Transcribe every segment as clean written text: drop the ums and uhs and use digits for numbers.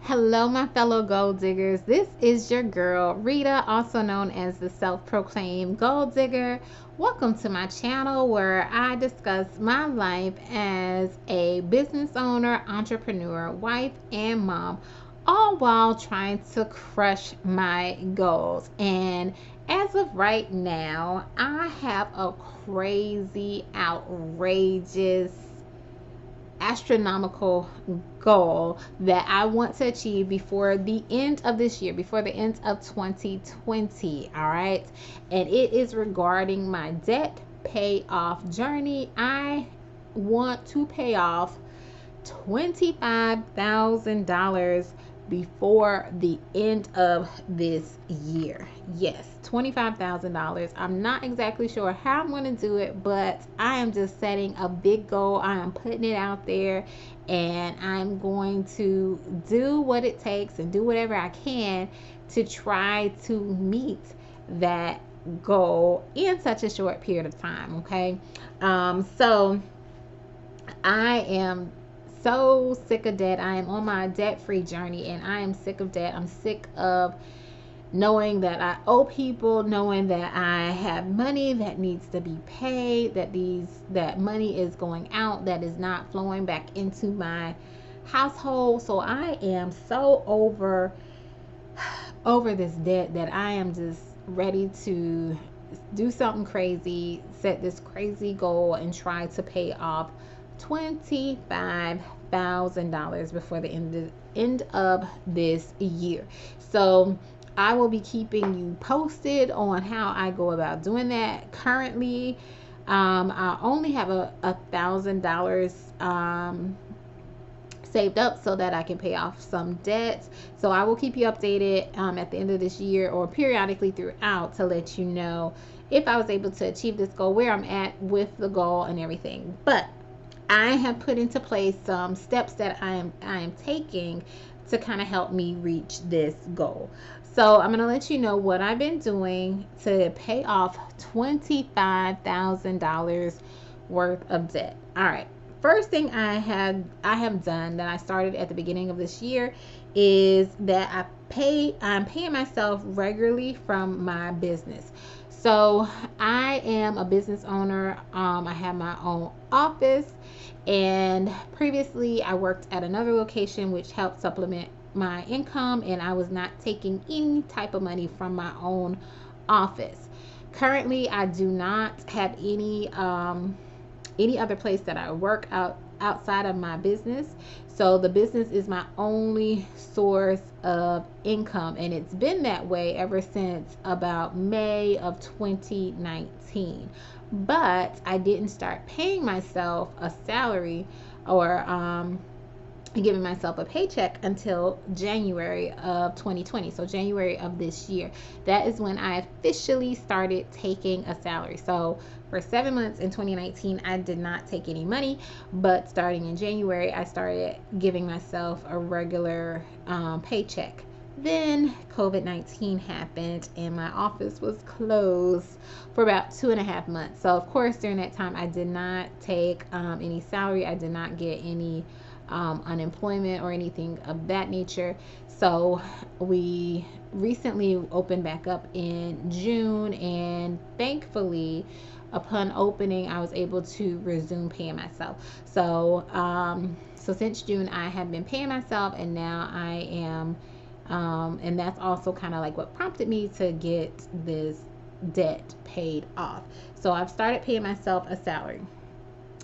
Hello, my fellow gold diggers. This is your girl, Rita, also known as the self proclaimed gold digger. Welcome to my channel where I discuss my life as a business owner, entrepreneur, wife, and mom, all while trying to crush my goals. And as of right now, I have a crazy, outrageous, astronomical goal that I want to achieve before the end of this year, before the end of 2020. All right. And it is regarding my debt payoff journey. I want to pay off $25,000 before the end of this year. Yes, $25,000. I'm not exactly sure how I'm going to do it, but I am just setting a big goal. I am putting it out there and I'm going to do what it takes and do whatever I can to try to meet that goal in such a short period of time. Okay. So I am so sick of debt. I am on my debt free journey and I am sick of debt. I'm sick of knowing that I owe people, knowing that I have money that needs to be paid, that money is going out, that is not flowing back into my household. So I am so over this debt that I am just ready to do something crazy, set this crazy goal and try to pay off $25,000 before the end of this year. So I will be keeping you posted on how I go about doing that. Currently, I only have $1,000 saved up so that I can pay off some debts. So I will keep you updated at the end of this year or periodically throughout to let you know if I was able to achieve this goal, where I'm at with the goal and everything. But I have put into place some steps that I am taking to kind of help me reach this goal. So I'm going to let you know what I've been doing to pay off $25,000 worth of debt. All right. First thing I have done that I started at the beginning of this year is that I'm paying myself regularly from my business. So I am a business owner. I have my own office, and previously I worked at another location which helped supplement my income, and I was not taking any type of money from my own office. Currently, I do not have any other place that I work outside of my business. So the business is my only source of income, and it's been that way ever since about May of 2019. But I didn't start paying myself a salary or giving myself a paycheck until January of 2020. So January of this year, that is when I officially started taking a salary. So for 7 months in 2019, I did not take any money, but starting in January, I started giving myself a regular paycheck. Then COVID-19 happened and my office was closed for about 2.5 months. So of course, during that time, I did not take any salary. I did not get any unemployment or anything of that nature. So we recently opened back up in June, and thankfully, upon opening, I was able to resume paying myself. So since June, I have been paying myself, and now I am, and that's also kind of like what prompted me to get this debt paid off. So I've started paying myself a salary.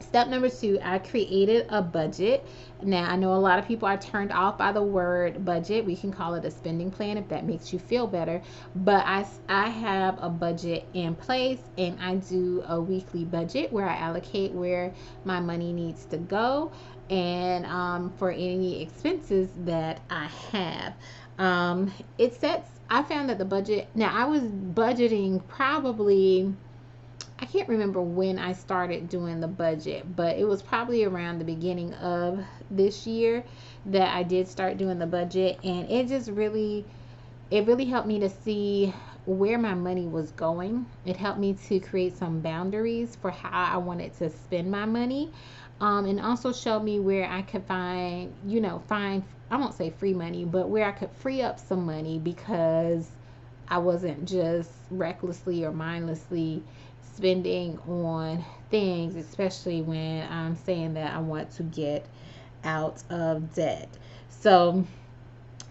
Step number 2, I created a budget. Now, I know a lot of people are turned off by the word budget. We can call it a spending plan if that makes you feel better. But I have a budget in place, and I do a weekly budget where I allocate where my money needs to go and for any expenses that I have. I found that the budget, now I was budgeting probably, I can't remember when I started doing the budget, but it was probably around the beginning of this year that I did start doing the budget, and it really helped me to see where my money was going. It helped me to create some boundaries for how I wanted to spend my money. and also showed me where I could find, I won't say free money, but where I could free up some money because I wasn't just recklessly or mindlessly spending on things, especially when I'm saying that I want to get out of debt. So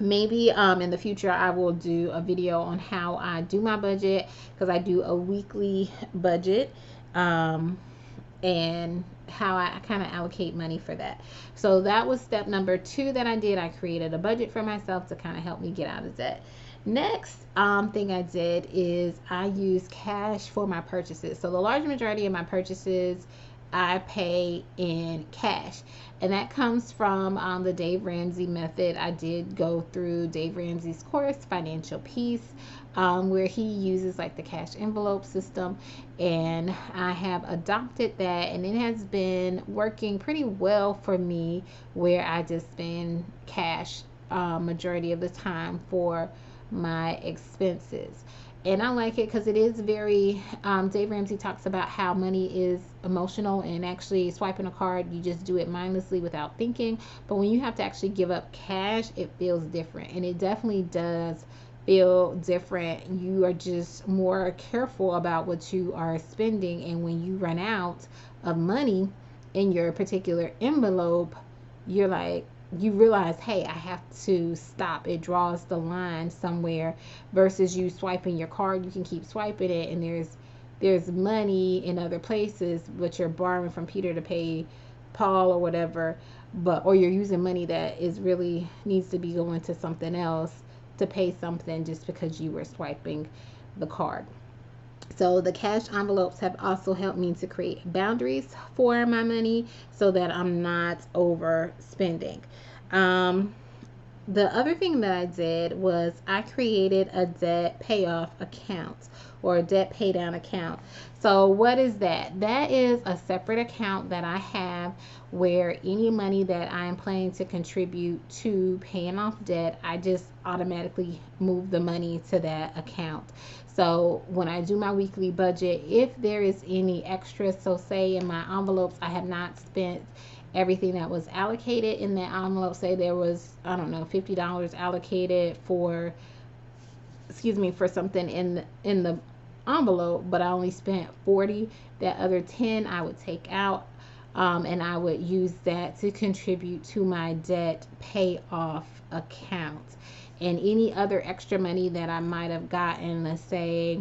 maybe in the future I will do a video on how I do my budget, because I do a weekly budget. And how I kind of allocate money for that. So that was step number 2 that I did. I created a budget for myself to kind of help me get out of debt. Next thing I did is I use cash for my purchases. So the large majority of my purchases I pay in cash, and that comes from the Dave Ramsey method. I did go through Dave Ramsey's course, Financial Peace, where he uses like the cash envelope system, and I have adopted that, and it has been working pretty well for me, where I just spend cash majority of the time for my expenses. And I like it because it is very, Dave Ramsey talks about how money is emotional, and actually swiping a card, you just do it mindlessly without thinking. But when you have to actually give up cash, it feels different. And it definitely does feel different. You are just more careful about what you are spending. And when you run out of money in your particular envelope, you're like, you realize, hey, I have to stop. It draws the line somewhere, versus you swiping your card. You can keep swiping it, and there's money in other places, but you're borrowing from Peter to pay Paul or whatever, or you're using money that is really needs to be going to something else to pay something just because you were swiping the card. So the cash envelopes have also helped me to create boundaries for my money so that I'm not overspending. Um, the other thing that I did was I created a debt payoff account, or a debt pay down account. So what is that? That is a separate account that I have, where any money that I am planning to contribute to paying off debt, I just automatically move the money to that account. So when I do my weekly budget, if there is any extra, so say in my envelopes I have not spent everything that was allocated in that envelope, say there was, I don't know, $50 allocated for, for something in the envelope, but I only spent 40, that other 10 I would take out, and I would use that to contribute to my debt payoff account. And any other extra money that I might have gotten, let's say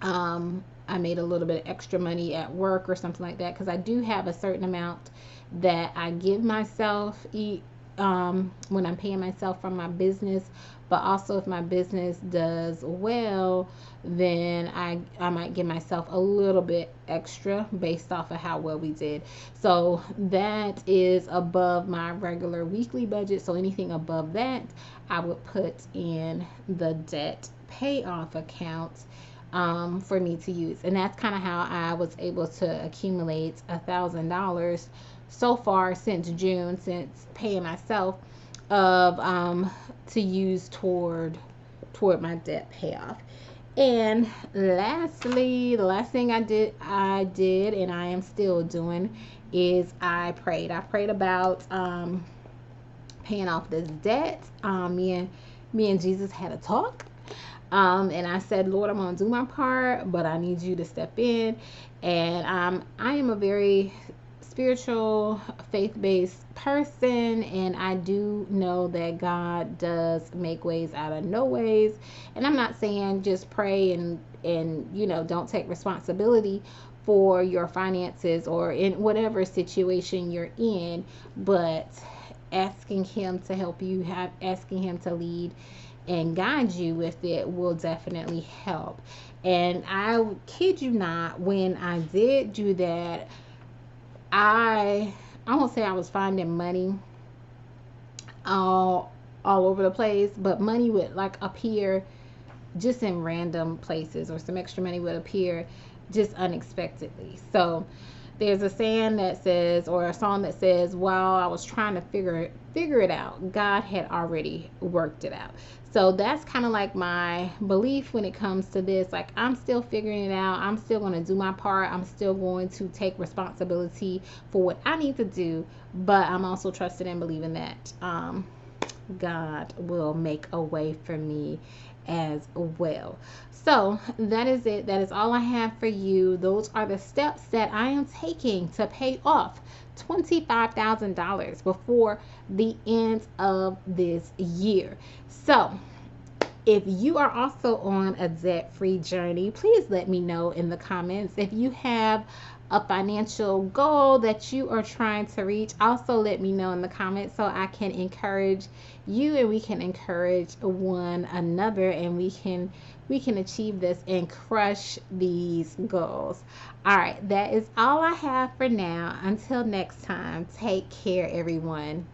I made a little bit of extra money at work or something like that, because I do have a certain amount that I give myself when I'm paying myself from my business. But also if my business does well, then I might give myself a little bit extra based off of how well we did. So that is above my regular weekly budget. So anything above that, I would put in the debt payoff account for me to use. And that's kind of how I was able to accumulate $1,000 so far since June, since paying myself, of to use toward my debt payoff. And lastly, the last thing I did and I am still doing, is I prayed about paying off this debt. Me and Jesus had a talk, and I said, Lord, I'm gonna do my part, but I need you to step in. And I am a very spiritual, faith-based person, and I do know that God does make ways out of no ways. And I'm not saying just pray and don't take responsibility for your finances or in whatever situation you're in, but asking him to help you, asking him to lead and guide you with it will definitely help. And I kid you not, when I did do that, I won't say I was finding money all over the place, but money would like appear just in random places, or some extra money would appear just unexpectedly. So There's a saying that says, or a song that says, while I was trying to figure it out, God had already worked it out. So that's kind of like my belief when it comes to this. Like, I'm still figuring it out. I'm still going to do my part. I'm still going to take responsibility for what I need to do. But I'm also trusting and believing that God will make a way for me as well. So that is it. That is all I have for you. Those are the steps that I am taking to pay off $25,000 before the end of this year. So if you are also on a debt-free journey, please let me know in the comments. If you have a financial goal that you are trying to reach, also let me know in the comments so I can encourage you and we can encourage one another, and we can achieve this and crush these goals. All right, that is all I have for now. Until next time, take care, everyone.